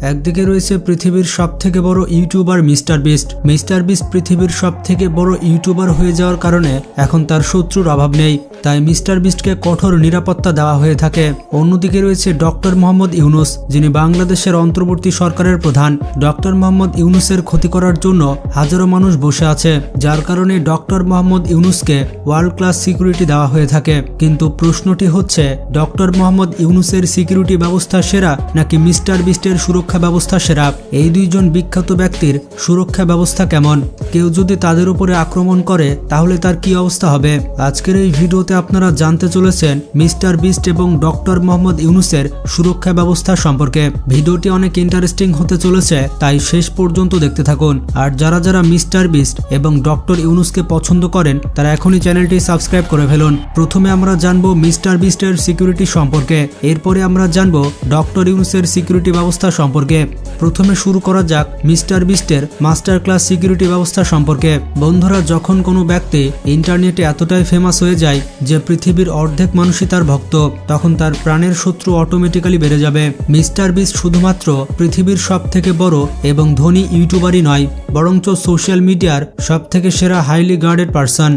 একদিকে রয়েছে পৃথিবীর সবথেকে বড় YouTuber mister beast. Mister beast পৃথিবীর সবথেকে বড় ইউটিউবার হয়ে যাওয়ার কারণে এখন তার শত্রুর অভাব নেই, তাই মিস্টার বিস্টকে কঠোর নিরাপত্তা দেওয়া হয়ে থাকে। অন্যদিকে রয়েছে ডক্টর মোহাম্মদ ইউনুস, যিনি বাংলাদেশের অন্তর্বর্তী সরকারের প্রধান। ডক্টর মোহাম্মদ ইউনুসের ক্ষতি করার জন্য হাজারো মানুষ বসে আছে, যার কারণে ডক্টর মোহাম্মদ ইউনুসকে ওয়ার্ল্ড ক্লাস সিকিউরিটি দেওয়া হয়ে থাকে। কিন্তু প্রশ্নটি হচ্ছে, ডক্টর মোহাম্মদ ইউনুসের সিকিউরিটি ব্যবস্থা সেরা নাকি মিস্টার বিস্টের সুরক্ষা ব্যবস্থা সেরা? এই দুইজন বিখ্যাত ব্যক্তির সুরক্ষা ব্যবস্থা কেমন? কেউ যদি তাদের উপরে আক্রমণ করে তাহলে তার কি অবস্থা হবে? আজকের এই ভিডিওতে আপনারা জানতে চলেছেন মিস্টার বিস্ট এবং ডক্টর মোহাম্মদ ইউনুসের সুরক্ষা ব্যবস্থা সম্পর্কে। ভিডিওটি অনেক ইন্টারেস্টিং হতে চলেছে, তাই শেষ পর্যন্ত দেখতে থাকুন। আর যারা যারা মিস্টার বিস্ট এবং ডক্টর ইউনুসকে পছন্দ করেন তারা এখনই চ্যানেলটি সাবস্ক্রাইব করে ফেলুন। প্রথমে আমরা জানবো মিস্টার বিস্টের সিকিউরিটি সম্পর্কে, এরপরে আমরা জানবো ডক্টর ইউনুসের সিকিউরিটি ব্যবস্থা সম্পর্কে। প্রথমে শুরু করা যাক মিস্টার বিস্টের মাস্টার ক্লাস সিকিউরিটি ব্যবস্থা সম্পর্কে। বন্ধুরা, যখন কোনো ব্যক্তি ইন্টারনেটে এতটাই ফেমাস হয়ে যায় যে পৃথিবীর অর্ধেক মানুষই তার ভক্ত, তখন তার প্রাণের শত্রু অটোমেটিক্যালি বেড়ে যাবে। মিস্টার বিস্ট শুধুমাত্র পৃথিবীর সবথেকে বড় এবং ধনী ইউটিউবারই নয়, বরঞ্চ সোশ্যাল মিডিয়ার সবথেকে সেরা হাইলি গার্ডেড পারসন।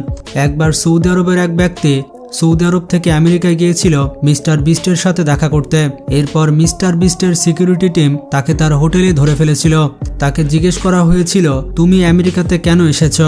একবার সৌদি আরবের এক ব্যক্তি সৌদি আরব থেকে আমেরিকায় গিয়েছিল মিস্টার বিস্টের সাথে দেখা করতে। এরপর মিস্টার বিস্টের সিকিউরিটি টিম তাকে তার হোটেলে ধরে ফেলেছিল। তাকে জিজ্ঞেস করা হয়েছিল, তুমি আমেরিকাতে কেন এসেছো?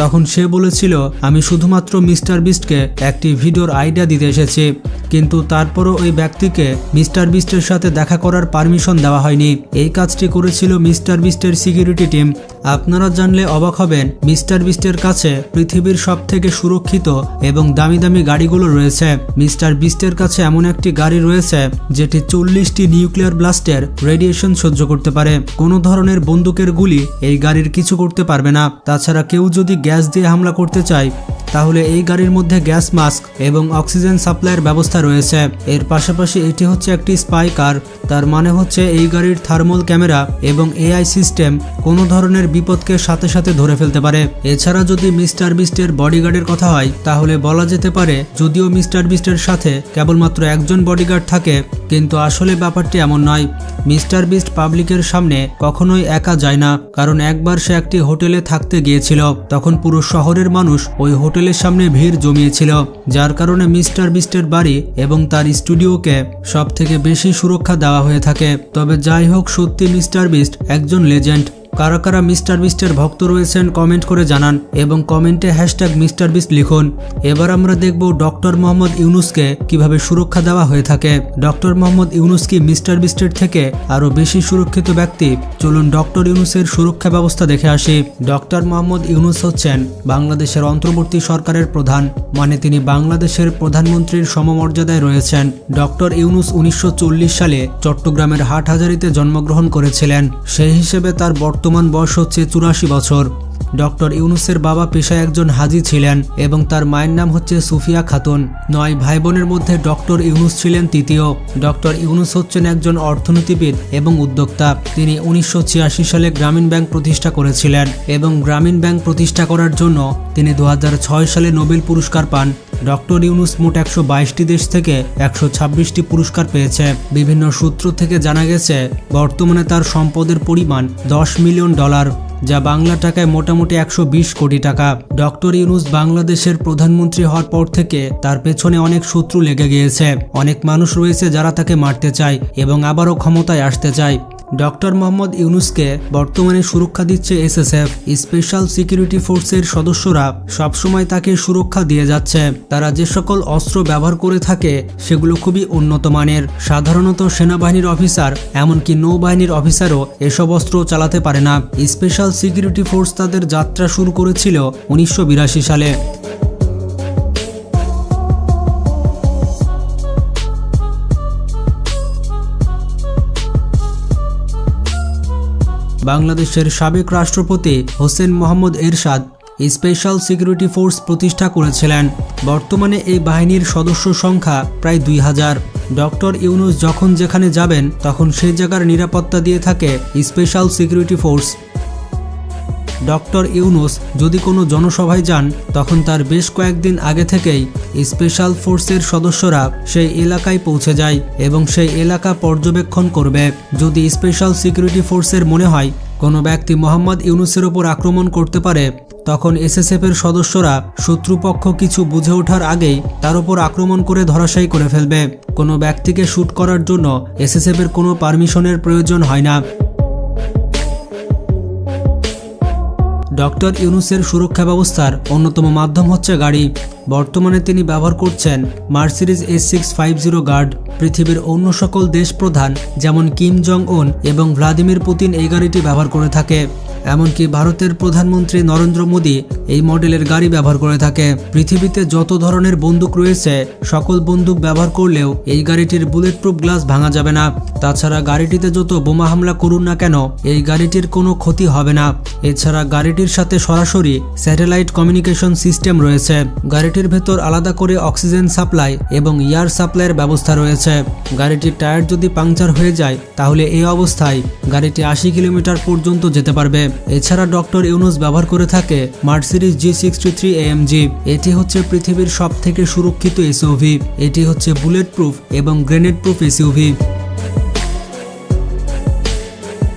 তখন সে বলেছিল, আমি শুধুমাত্র মিস্টার বিস্টকে একটি ভিডিওর আইডিয়া দিতে এসেছি। কিন্তু তারপরও ওই ব্যক্তিকে মিস্টার বিস্টের সাথে দেখা করার পারমিশন দেওয়া হয়নি। এই কাজটি করেছিল মিস্টার বিস্টের সিকিউরিটি টিম। আপনারা জানলে অবাক হবেন, মিস্টার বিস্টের কাছে পৃথিবীর সবথেকে সুরক্ষিত এবং দামি দামি গাড়িগুলো রয়েছে। মিস্টার বিস্টের কাছে এমন একটি গাড়ি রয়েছে যেটি 40টি নিউক্লিয়ার ব্লাস্টের রেডিয়েশন সহ্য করতে পারে। কোনো ধরনের বন্দুকের গুলি এই গাড়ির কিছু করতে পারবে না। তাছাড়া কেউ যদি গ্যাস দিয়ে হামলা করতে চায় তাহলে এই গাড়ির মধ্যে গ্যাস মাস্ক এবং অক্সিজেন সাপ্লাইয়ের ব্যবস্থা রয়েছে। এর পাশাপাশি এটি হচ্ছে একটি স্পাই কার, তার মানে হচ্ছে এই গাড়ির থার্মাল ক্যামেরা এবং এআই সিস্টেম কোনো ধরনের বিপদকে সাথে সাথে ধরে ফেলতে পারে। এছাড়া যদি মিস্টার বিস্টের বডিগার্ডের কথা হয় তাহলে বলা যেতে পারে, যদিও মিস্টার বিস্টের সাথে কেবলমাত্র একজন বডিগার্ড থাকে, কিন্তু আসলে ব্যাপারটি এমন নয়। মিস্টার বিস্ট পাবলিকের সামনে কখনোই একা যায় না, কারণ একবার সে একটি হোটেলে থাকতে গিয়েছিল। তখন পুরো শহরের মানুষ ওই হোটেলের সামনে ভিড় জমিয়েছিল, যার কারণে মিস্টার বিস্টের বাড়ি এবং তার স্টুডিওকে সবথেকে বেশি সুরক্ষা দেওয়া হয়ে থাকে। তবে যাই হোক, সত্যি মিস্টার বিস্ট একজন লেজেন্ড। কারা কারা মিস্টার বিস্টের ভক্ত রয়েছেন কমেন্ট করে জানান এবং কমেন্টে হ্যাশট্যাগ মিস্টার বিস্ট লিখুন। এবার আমরা দেখব ডক্টর মোহাম্মদ ইউনুসকে কিভাবে সুরক্ষা দেওয়া হয়ে থাকে। ডক্টর মোহাম্মদ ইউনুস কি মিস্টার বিস্টের থেকে আরো বেশি সুরক্ষিত ব্যক্তি? চলুন ডক্টর ইউনুসের সুরক্ষা ব্যবস্থা দেখে আসি। ডক্টর মোহাম্মদ ইউনুস হচ্ছেন বাংলাদেশের অন্তর্বর্তী সরকারের প্রধান, মানে তিনি বাংলাদেশের প্রধানমন্ত্রীর সমমর্যাদায় রয়েছেন। ডক্টর ইউনুস 1940 সালে চট্টগ্রামের হাটহাজারীতে জন্মগ্রহণ করেছিলেন। সেই হিসেবে তার বর্তমান বয়স হচ্ছে 84 বছর। ডক্টর ইউনুসের বাবা পেশায় একজন হাজি ছিলেন এবং তার মায়ের নাম হচ্ছে সুফিয়া খাতুন। 9 ভাই বোনের মধ্যে ডক্টর ইউনুস ছিলেন তৃতীয়। ডক্টর ইউনুস হচ্ছেন একজন অর্থনীতিবিদ এবং উদ্যোক্তা। তিনি 1986 সালে গ্রামীণ ব্যাংক প্রতিষ্ঠা করেছিলেন এবং গ্রামীণ ব্যাংক প্রতিষ্ঠা করার জন্য তিনি 2006 সালে নোবেল পুরস্কার পান। ডক্টর ইউনুস মোট 122টি দেশ থেকে 126টি পুরস্কার পেয়েছে। বিভিন্ন সূত্র থেকে জানা গেছে বর্তমানে তার সম্পদের পরিমাণ $10 মিলিয়ন, যা বাংলা টাকায় মোটামুটি 120 কোটি টাকা। ডক্টর ইউনুস বাংলাদেশের প্রধানমন্ত্রী হওয়ার পর থেকে তার পেছনে অনেক শত্রু লেগে গিয়েছে। অনেক মানুষ রয়েছে যারা তাকে মারতে চায় এবং আবারও ক্ষমতায় আসতে চায়। ডক্টর মোহাম্মদ ইউনুসকে বর্তমানে সুরক্ষা দিচ্ছে এসএসএফ। স্পেশাল সিকিউরিটি ফোর্সের সদস্যরা সবসময় তাকে সুরক্ষা দিয়ে যাচ্ছে। তারা যে সকল অস্ত্র ব্যবহার করে থাকে সেগুলো খুবই উন্নত মানের। সাধারণত সেনাবাহিনীর অফিসার, এমনকি নৌবাহিনীর অফিসারও এসব অস্ত্র চালাতে পারে না। স্পেশাল সিকিউরিটি ফোর্স তাদের যাত্রা শুরু করেছিল 1982 সালে। বাংলাদেশের সাবেক রাষ্ট্রপতি হোসেন মোহাম্মদ এরশাদ স্পেশাল সিকিউরিটি ফোর্স প্রতিষ্ঠা করেছিলেন। বর্তমানে এই বাহিনীর সদস্য সংখ্যা প্রায় 2000। ডক্টর ইউনুস যখন যেখানে যাবেন তখন সেই জায়গার নিরাপত্তা দিয়ে থাকে special security force. Doctor Yunus যদি কোনো জনসভায় যান তখন তার বেশ কয়েকদিন আগে থেকেই স্পেশাল ফোর্সের সদস্যরা সেই এলাকায় পৌঁছে যায় এবং সেই এলাকা পর্যবেক্ষণ করবে। যদি স্পেশাল সিকিউরিটি ফোর্সের মনে হয় কোনো ব্যক্তি মোহাম্মদ ইউনুসের ওপর আক্রমণ করতে পারে, তখন এসএসএফের সদস্যরা শত্রুপক্ষ কিছু বুঝে ওঠার আগেই তার উপর আক্রমণ করে ধরাশায়ী করে ফেলবে। কোনো ব্যক্তিকে শ্যুট করার জন্য এসএসএফের কোনো পারমিশনের প্রয়োজন হয় না। ডক্টর ইউনুসের সুরক্ষা ব্যবস্থার অন্যতম মাধ্যম হচ্ছে গাড়ি। বর্তমানে তিনি ব্যবহার করছেন মার্সিডিজ S650 গার্ড। পৃথিবীর অন্য সকল দেশ প্রধান যেমন কিম জং উন এবং ভ্লাদিমির পুতিন এই গাড়িটি ব্যবহার করে থাকে। এমনকি ভারতের প্রধানমন্ত্রী নরেন্দ্র মোদী এই মডেলের গাড়ি ব্যবহার করে থাকে। পৃথিবীতে যত ধরনের বন্দুক রয়েছে সকল বন্দুক ব্যবহার করলেও এই গাড়িটির বুলেট প্রুফ গ্লাস ভাঙা যাবে না। তাছাড়া গাড়িটিতে যত বোমা হামলা করুন না কেন এই গাড়িটির কোনো ক্ষতি হবে না। এছাড়া গাড়িটির সাথে সরাসরি স্যাটেলাইট কমিউনিকেশন সিস্টেম রয়েছে। গাড়িটির ভেতর আলাদা করে অক্সিজেন সাপ্লাই এবং এয়ার সাপ্লাইয়ের ব্যবস্থা রয়েছে। গাড়িটির টায়ার যদি পাংচার হয়ে যায় তাহলে এই অবস্থায় গাড়িটি 80 কিলোমিটার পর্যন্ত যেতে পারবে। এছাড়া ডক্টর ইউনুস ব্যবহার করে থাকে মার্সিডিজ G63 AMG। এটি হচ্ছে পৃথিবীর সবথেকে সুরক্ষিত এসইউভি। এটি হচ্ছে বুলেট প্রুফ এবং গ্রেনেড প্রুফ এসইউভি।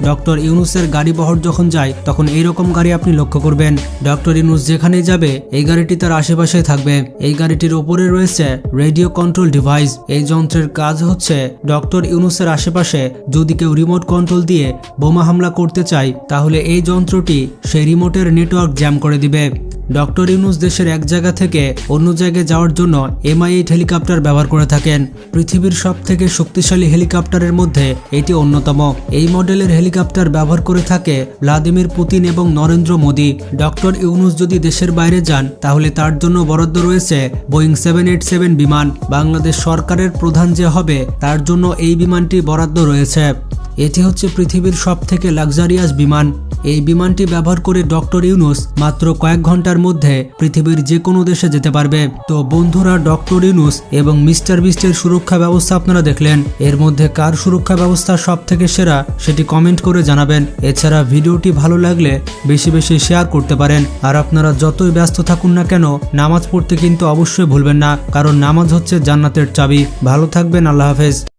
ডক্টর ইউনুসের গাড়ি বহর যখন যায় তখন এইরকম গাড়ি আপনি লক্ষ্য করবেন। ডক্টর ইউনুস যেখানেই যাবে এই গাড়িটি তার আশেপাশে থাকবে। এই গাড়িটির ওপরে রয়েছে রেডিও কন্ট্রোল ডিভাইস। এই যন্ত্রের কাজ হচ্ছে ডক্টর ইউনুসের আশেপাশে যদি কেউ রিমোট কন্ট্রোল দিয়ে বোমা হামলা করতে চায় তাহলে এই যন্ত্রটি সেই রিমোটের নেটওয়ার্ক জ্যাম করে দিবে। ডক্টর ইউনুস দেশের এক জায়গা থেকে অন্য জায়গায় যাওয়ার জন্য MI-8 হেলিকপ্টার ব্যবহার করে থাকেন। পৃথিবীর সবথেকে শক্তিশালী হেলিকপ্টারের মধ্যে এটি অন্যতম। এই মডেলের হেলিকপ্টার ব্যবহার করে থাকে ভ্লাদিমির পুতিন এবং নরেন্দ্র মোদী। ডক্টর ইউনুস যদি দেশের বাইরে যান তাহলে তার জন্য বরাদ্দ রয়েছে বোয়িং 787 বিমান। বাংলাদেশ সরকারের প্রধান যে হবে তার জন্য এই বিমানটি বরাদ্দ রয়েছে। এটি হচ্ছে পৃথিবীর সবথেকে লাক্সারিয়াস বিমান। এই বিমানটি ব্যবহার করে ডক্টর ইউনুস মাত্র কয়েক ঘন্টার মধ্যে পৃথিবীর যে কোনো দেশে যেতে পারবে। তো বন্ধুরা, ডক্টর ইউনুস এবং মিস্টার বিস্টের সুরক্ষা ব্যবস্থা আপনারা দেখলেন। এর মধ্যে কার সুরক্ষা ব্যবস্থা সবথেকে সেরা সেটি কমেন্ট করে জানাবেন। এছাড়া ভিডিওটি ভালো লাগলে বেশি বেশি শেয়ার করতে পারেন। আর আপনারা যতই ব্যস্ত থাকুন না কেন নামাজ পড়তে কিন্তু অবশ্যই ভুলবেন না, কারণ নামাজ হচ্ছে জান্নাতের চাবি। ভালো থাকবেন, আল্লাহ হাফেজ।